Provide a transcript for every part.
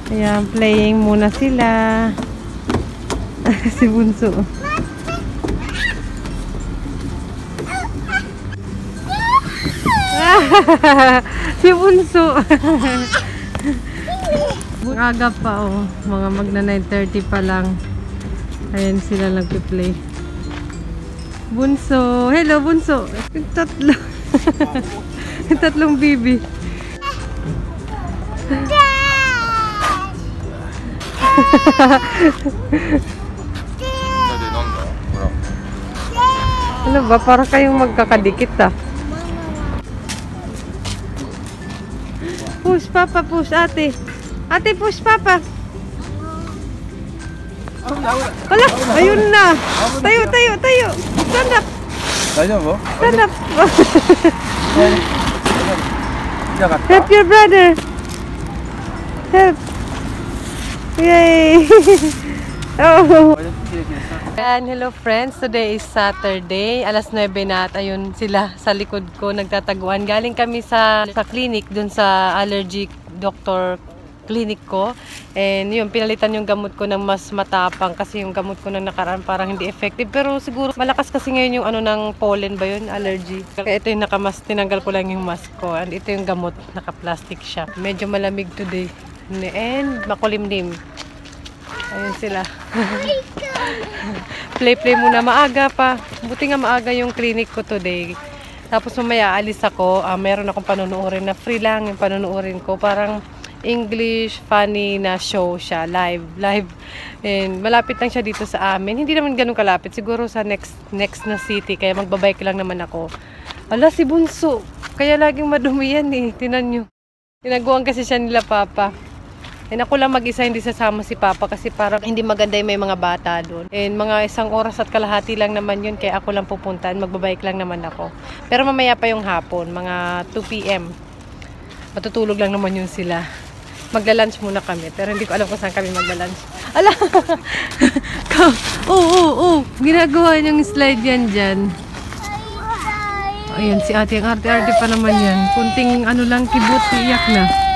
Ayan, playing muna sila. Si Bunso. Si Bunso. Aga pa oh. Mga magna 9:30 pa lang. Ayan sila nagpi-play. Bunso. Hello, Bunso. Tatlo. Tatlong bibi. Ano ba? Para kayong magkakadikit ah. Push, Papa. Push, ate. Ate, push, Papa. Wala. Ayun na. Tayo, tayo, tayo. Stand up. Stand up. Help your brother. Help. Yay. Oh. And hello friends, today is Saturday, alas 9 na at ayun sila sa likod ko nagtataguan. Galing kami sa clinic dun sa allergy doctor clinic ko. And yun, pinalitan yung gamot ko ng mas matapang kasi yung gamot ko nang nakaraan parang hindi effective. Pero siguro malakas kasi ngayon yung ano ng pollen ba yun, allergy. Kaya ito yung nakamas, tinanggal ko lang yung mask ko. And ito yung gamot, naka-plastic siya. Medyo malamig today. And makulimlim. Ayun sila. Play muna. Maaga pa. Buti nga maaga yung clinic ko today. Tapos mamaya alis ako. Meron akong panunuorin na free lang yung panunuorin ko. Parang English funny na show siya. Live. And malapit lang siya dito sa amin. Hindi naman ganun kalapit. Siguro sa next na city. Kaya magbabike lang naman ako. Ala, si Bunso. Kaya laging madumi yan eh. Tinan nyo. Tinaguan kasi siya nila Papa. And ako lang mag-isa, hindi sasama si Papa kasi parang hindi maganda yung may mga bata doon. And mga 1 oras at kalahati lang naman yun, kaya ako lang pupuntahan. Magbabike lang naman ako. Pero mamaya pa yung hapon, mga 2 PM. Matutulog lang naman yun sila. Magla-lunch muna kami, pero hindi ko alam kung saan kami magla-lunch. Ala! Oo. Ginagawa niyang slide yan dyan. Ayan, si ate. Ang arte-arte pa naman yan. Kunting ano lang, kibot, iyak na.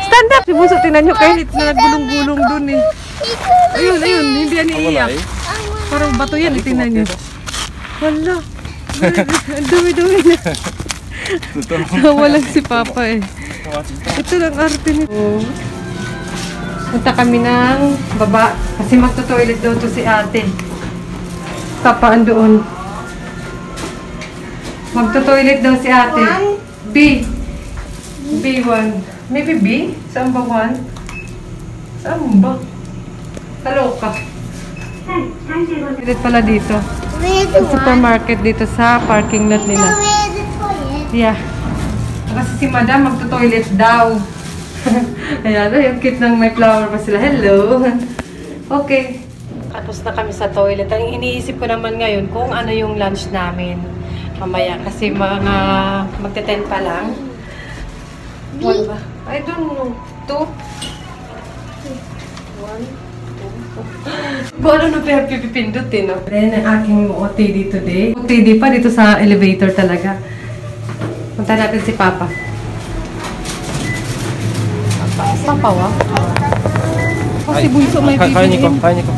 Stand up! Si Bunso, tingnan nyo kahit na naggulong-gulong dun eh. Ayun, hindi yan iiyak. Parang bato yan, tingnan nyo. Wala. Ang dumi-dumi na. Walang si Papa eh. Ito lang arte nito. Punta kami ng baba kasi magto-toilet daw to si ate. Papa andoon. Magto-toilet daw si ate. B1. Maybe B? Saan ba 1? Saan ba? Kaloka. Toilet pala dito. Ang supermarket dito sa parking lot nila. Yeah. Kasi si Madam magto-toilet daw. Ayan, yung cute ng may flower pa sila. Hello. Okay. Tapos na kami sa toilet. Ang iniisip ko naman ngayon kung ano yung lunch namin mamaya. Kasi mga magte-10 pa lang. One ba? I don't know. 2? 1, 2. Kung ano na pipindot eh, no? Then, ang aking OTD today. OTD pa dito sa elevator talaga. Punta natin si Papa. Papa, wa? Si Bunso may BBM. Kaya ko.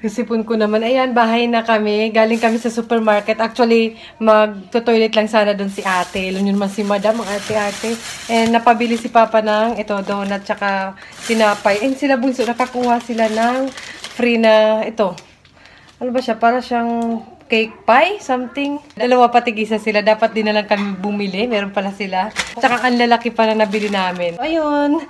Isipon ko naman, ayan, bahay na kami. Galing kami sa supermarket. Actually, magto-toilet lang sana doon si ate. Alam nyo naman si Madam, ang ate-ate. And napabili si Papa ng ito, donut, tsaka tinapay. And sila Bunso, nakakuha sila ng free na ito. Ano ba siya? Para siyang cake pie, something. Dalawa patigisa sila. Dapat din na lang kami bumili. Meron pala sila. Tsaka ang lalaki pa na nabili namin. Ayun.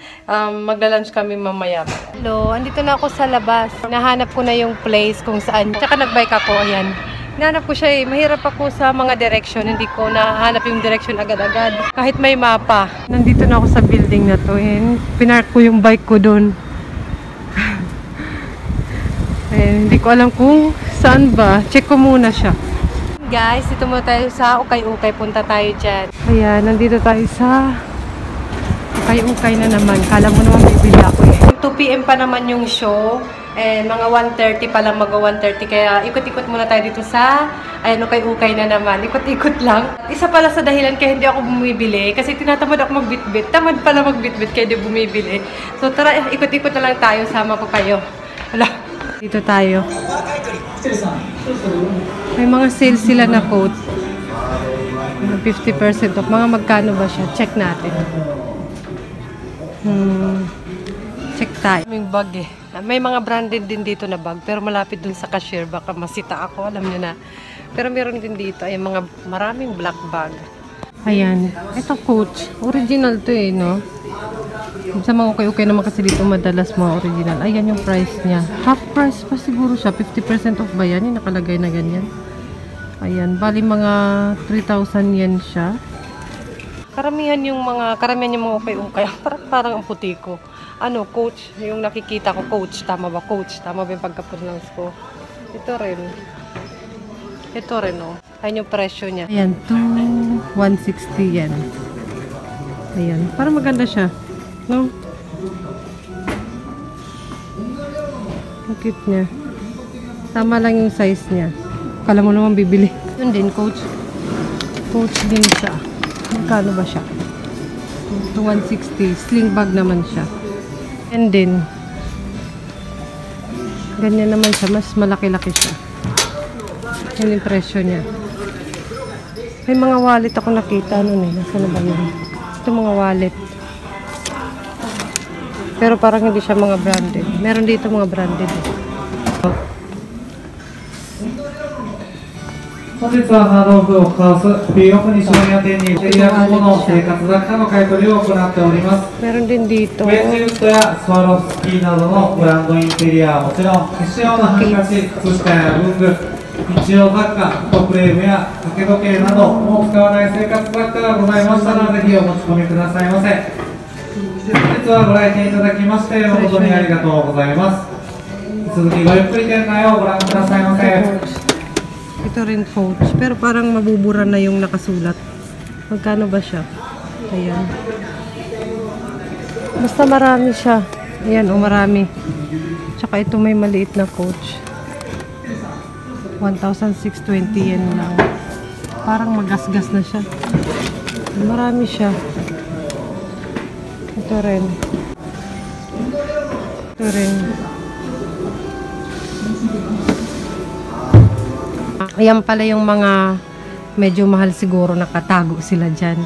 Magla-lunch kami mamaya. Hello. Andito na ako sa labas. Nahanap ko na yung place kung saan. Tsaka nag-bike ako. Ayan. Nahanap ko siya eh. Mahirap ako sa mga direction. Hindi ko nahanap yung direction agad-agad. Kahit may mapa. Nandito na ako sa building na to. And pinark ko yung bike ko doon. Ayan. Hindi ko alam kung saan ba? Check ko muna siya. Guys, dito muna tayo sa Ukay-Ukay. Punta tayo dyan. Ayan, nandito tayo sa Ukay-Ukay na naman. Kala mo naman bibili ako eh. 2 PM pa naman yung show. And mga 1:30 pa lang, mag-1:30. Kaya ikot-ikot muna tayo dito sa, ayan, ukay-ukay na naman. Ikot-ikot lang. Isa pala sa dahilan kaya hindi ako bumibili. Kasi tinatamad ako magbitbit. Tamad pala magbitbit kaya hindi bumibili. So tara, ikot-ikot na lang tayo. Sama ko kayo. Hala, dito tayo. May mga sales sila na coat. 50% off. Mga magkano ba siya? Check natin. Check tayo. May bag eh. May mga branded din dito na bag. Pero malapit dun sa cashier. Baka masita ako. Alam nyo na. Pero meron din dito. Ay, mga maraming black bag. Ayan. Ito Coach. Original to eh, no? Sa mga okay naman kasi dito madalas mga original. Ayan yung price niya. Half price pa siguro siya. 50% off ba yan? Yung nakalagay na ganyan. Ayan. Bali mga 3,000 yen siya. Karamihan yung mga okay. Parang ang puti ko. Ano, Coach. Yung nakikita ko, Coach. Tama ba, Coach? Tama ba yung pagka-pronounce ko? Ito rin. Ito rin, oh. Ayan yung presyo niya. Ayan, 160 yen. Ayan. Parang maganda siya. No? Ang cute niya. Tama lang yung size niya. Kala mo naman bibili. Yun din, Coach. Coach din siya. Magkano ba siya? 160. Sling bag naman siya. And din, ganyan naman siya. Mas malaki-laki siya. Yan yung presyo niya. May mga wallet ako nakita nun eh. Nasaan na ba yun? Ito mga wallet. Pero parang hindi siya mga branded. Meron dito mga branded. 本日はハードオフを交わす美容に商品店に製薬後の生活雑貨の買い取りを行っております。 Meron din dito. ウェッジウッドやスワロフスキーなどのブランドインテリアはもちろん、必要なハンカチ、靴下や文具、日用雑貨、フォトフレームや掛け時計など、もう使わない生活雑貨がございましたら、ぜひお持ち込みくださいませ。本日はご来店いただきまして、誠にありがとうございます。引き続きごゆっくり店内をご覧くださいませ。 Ito rin Coach. Pero parang mabubura na yung nakasulat. Magkano ba siya? Ayan. Basta marami siya. Ayan, o marami. Tsaka ito may maliit na Coach. 1,620 yen lang. Parang magasgas na siya. Marami siya. Ito rin. Ito rin. Ayan pala yung mga medyo mahal siguro, nakatago sila dyan.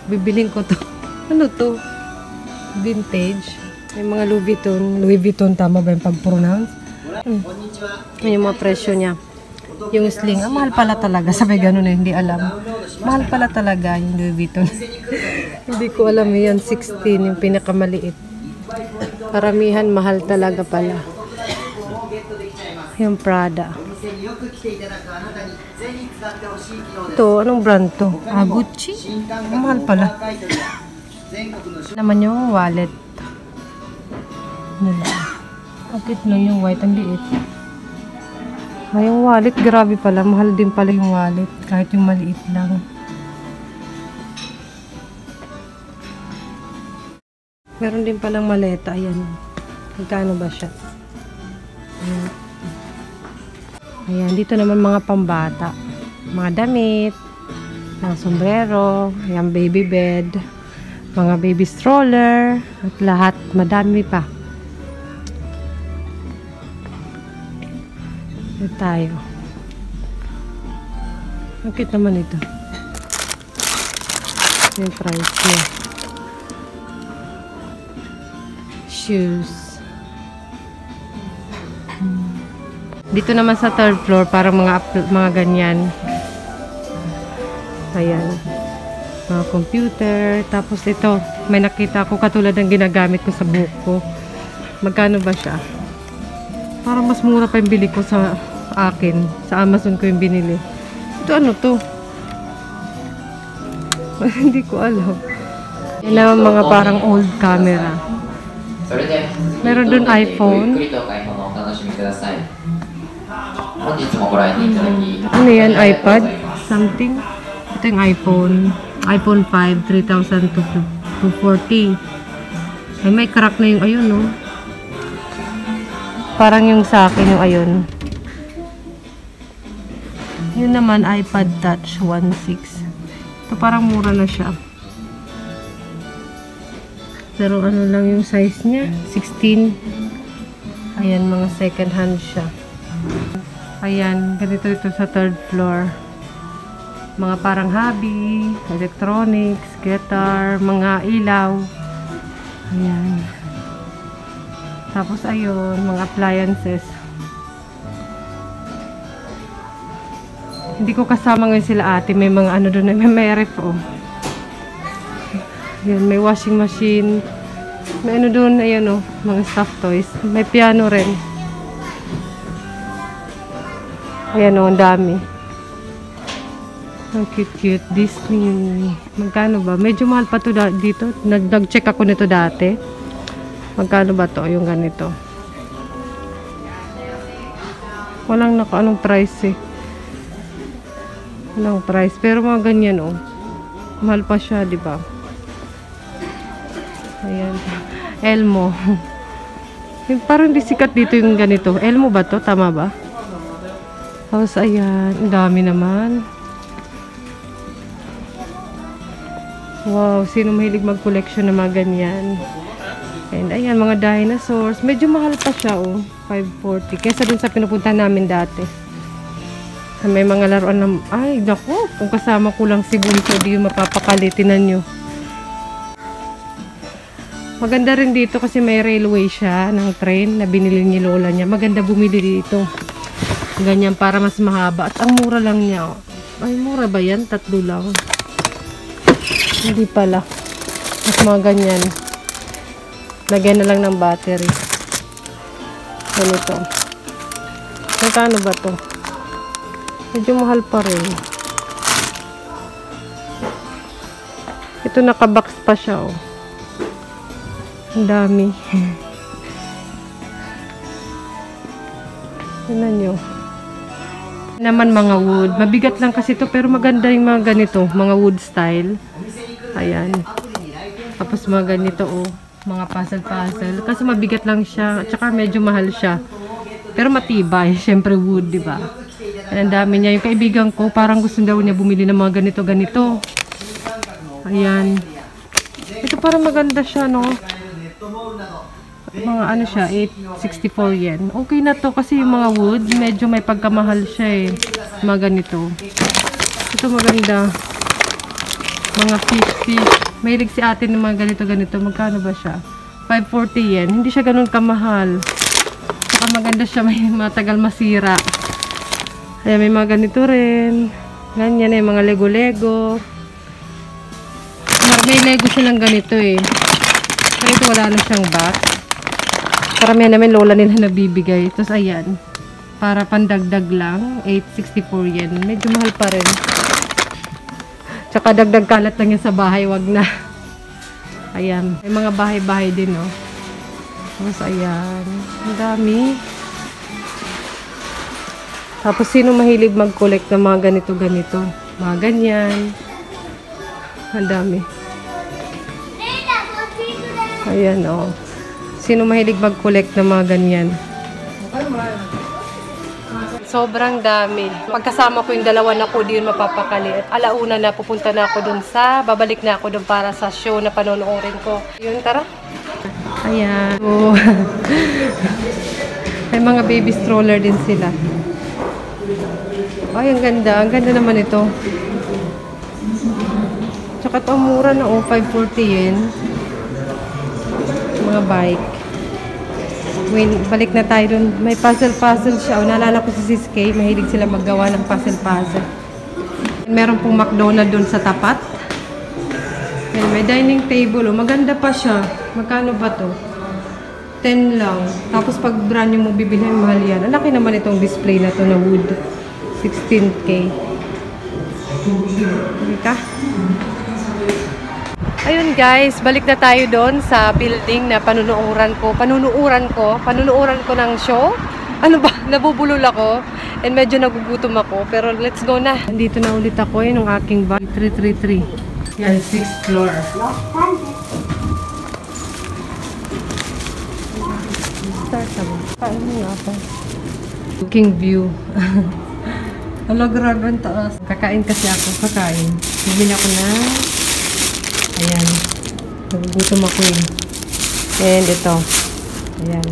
Bibiling ko to. Ano to? Vintage. Yung mga Louis Vuitton, tama ba yung pag-pronounce? Yung mga presyo niya. Yung sling, mahal pala talaga. Sabi ganun eh, hindi alam. Mahal pala talaga yung Louis Vuitton. Hindi ko alam yan, 16 yung pinakamaliit. Karamihan mahal talaga pala. Yung Prada. Ito, anong brand to? Gucci? Mahal pala. Naman yung wallet. Akit lang yung white, ang liit. Yung wallet, grabe pala. Mahal din pala yung wallet. Kahit yung maliit lang. Meron din palang maleta. Ayan. Magkano ba siya? Ayan, dito naman mga pambata. Mga damit, mga sombrero, ayan, baby bed, mga baby stroller, at lahat, madami pa. Ito tayo. Ang cute naman ito. Yung price niya. Shoes. Dito naman sa third floor, parang mga ganyan. Ayan. Mga computer. Tapos ito, may nakita ako katulad ng ginagamit ko sa buhok ko. Magkano ba siya? Parang mas mura pa yung bili ko sa akin. Sa Amazon ko yung binili. Ito ano to? Hindi ko alam. Yan naman mga parang old camera. Meron dun iPhone. Ano yan? iPad? Something? Ito yung iPhone 5, 3,000 to 40. Ay, may crack na yung ayun, no? Parang yung sa akin, yung ayun. Yun naman, iPad Touch 1.6. Ito parang mura na siya. Pero ano lang yung size niya? 16. Ayan, mga second hand siya. Ayan, ganito ito sa third floor. Mga parang hobby, electronics, guitar, mga ilaw. Ayan. Tapos ayun, mga appliances. Hindi ko kasama ngayon sila ate. May mga ano doon. May ref, oh. Yan, may washing machine. May ano doon. Ayan, oh. Mga stuffed toys. May piano rin. Ayan, oh. Ang dami. Ang cute-cute. Disney. Magkano ba? Medyo mahal pa to dito. Nag-check ako nito dati. Magkano ba to? Yung ganito. Walang anong price eh. Walang price. Pero mga ganyan, oh. Mahal pa siya, di ba? Ayan. Elmo. Parang di sikat dito yung ganito. Elmo ba to? Tama ba? Tapos, ayan. Ang dami naman. Wow. Sino mahilig mag-collection ng mga ganyan? And, ayan. Mga dinosaurs. Medyo mahal pa siya, oh. 540. Kesa dun sa pinupunta namin dati. May mga laruan na, ay, naku, kung kasama ko lang si Bunso, di yung mapapakalitin nyo. Maganda rin dito kasi may railway siya ng train na binili ni Lola niya. Maganda bumili dito. Ganyan para mas mahaba. At ang mura lang niya. Oh. Ay, mura ba yan? 3 lang. Hindi pala. Mas mga ganyan. Lagyan na lang ng battery. Ganito. Magkano ba to? Medyo mahal pa rin. Ito nakabox pa siya, oh. Ang dami. Tignan nyo. Naman mga wood. Mabigat lang kasi ito pero maganda yung mga ganito. Mga wood style. Ayan. Tapos mga ganito, oh. Mga puzzle-puzzle. Kasi mabigat lang siya. At saka medyo mahal siya. Pero matibay. Siyempre wood, di ba? Ang dami niya. Yung kaibigan ko, parang gusto daw niya bumili ng mga ganito-ganito. Ayan. Ito parang maganda siya, no? Mga ano siya, 864 yen. Okay na to kasi yung mga wood, medyo may pagkamahal siya eh. Mga ganito. Ito maganda. Mga fish. Mahilig si ate ng mga ganito-ganito. Magkano ba siya? 540 yen. Hindi siya ganun kamahal. Saka maganda siya, may matagal masira. Ayan, may mga ganito rin. Ganyan eh, mga Lego-Lego. May Lego silang ganito eh. Pero ito wala na siyang box. Karamihan namin lola nila nabibigay. Tapos ayan. Para pandagdag lang. 864 yen. Medyo mahal pa rin. Tsaka dagdag kalat lang yan sa bahay. Wag na. Ayan. May mga bahay-bahay din, no? Tapos ayan. Ang dami. Tapos, sino mahilig mag-collect ng mga ganito-ganito? Mga ganyan. Ang dami. Ayan, oh. Sino mahilig mag-collect ng mga ganyan? Sobrang dami. Pagkasama ko yung dalawa na ko, di yun mapapakali. At alauna na, pupunta na ako dun babalik na ako dun para sa show na panonoorin ko. Yun, tara. Ayan. Oh. May mga baby stroller din sila. Ay, ang ganda. Ang ganda naman ito. Tsaka ito, ang mura na, oh, 540 yen. Mga bike. Wait, balik na tayo dun. May puzzle-puzzle siya. Oh, naalala ko si Sis Kay. Mahilig sila maggawa ng puzzle-puzzle. Meron pong McDonald's dun sa tapat. Yan, may dining table. Oh, maganda pa siya. Magkano ba to? 10 lang. Tapos pag brand new mo bibilhin, mahal yan. Ang laki naman itong display na to na wood. 16K. Ka? Ayun guys, balik na tayo doon sa building na panunuuran ko ng show. Ano ba? Nabubulol ako. And medyo nagugutom ako. Pero let's go na. Nandito na ulit ako yun, ng aking bag. 333. Yan, 6th floor. Start na ba? Kain mo nga ako. Looking view. Hello, grabe ang taas. Kakain kasi ako. Kakain. Bumili ako na. Ayan. Nagugutom ako eh. And ito. Ayan.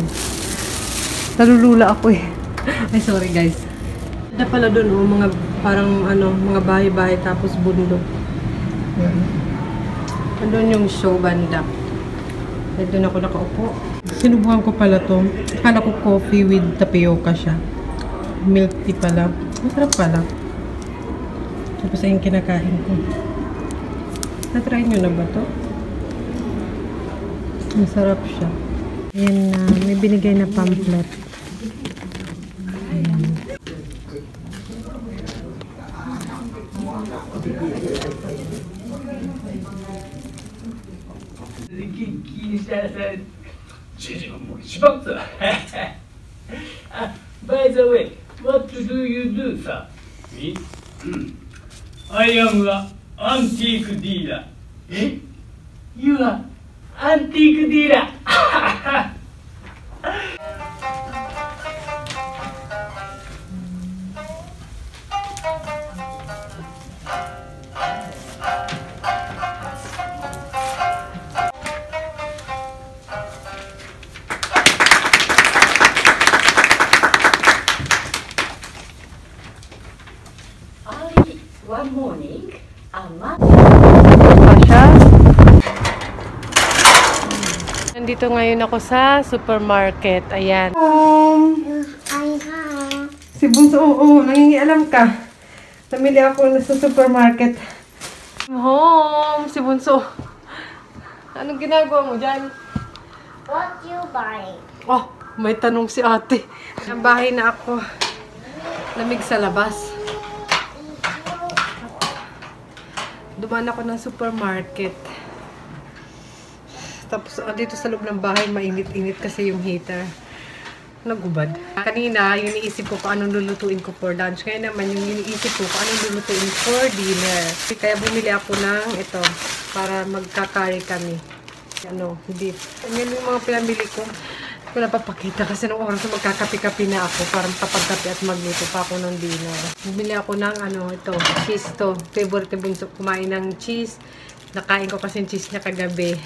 Nalulula ako eh. Ay, sorry guys. Ada pala doon, oh, mga parang ano, mga bahay-bahay tapos bundok. Ayan. Doon yung show banda. At doon ako nakaupo. Sinubukan ko pala to. Akala ko coffee with tapioca siya. Milk tea pala. Masarap pala. Tapos ayun kinakain ko. Na-try nyo na ba to? Masarap siya. Ayan na. May binigay na pamphlet. Ayan. By the way, what do you do, sir? Me? I am an antique dealer. Eh? You are antique dealer. One morning, Nandito ngayon ako sa supermarket. Ayan. Si Bunso, oo, nangingialam ka. Namili ako sa supermarket. Home, si Bunso. Anong ginagawa mo dyan? what you buy? Oh, may tanong si ate. Ang bahay na ako. Lamig sa labas. Dumaan ako ng supermarket. Tapos dito sa loob ng bahay, mainit-init kasi yung heater. Nagubad. Kanina, yung iniisip ko kung anong lulutuin ko for lunch. Ngayon naman, yung iniisip ko kung anong lulutuin for dinner. Kaya bumili ako ng ito para magkakari kami. Ano, beef. Yan yung mga pinamili ko. Ko napapakita kasi nung oras na magkakapi-kapi na ako para makapagkapi at magluto pa ako ng dinner. Bumili ako ng ano, ito, cheese to. Favorite Bunso kumain ng cheese. Nakain ko kasi yung cheese niya kagabi.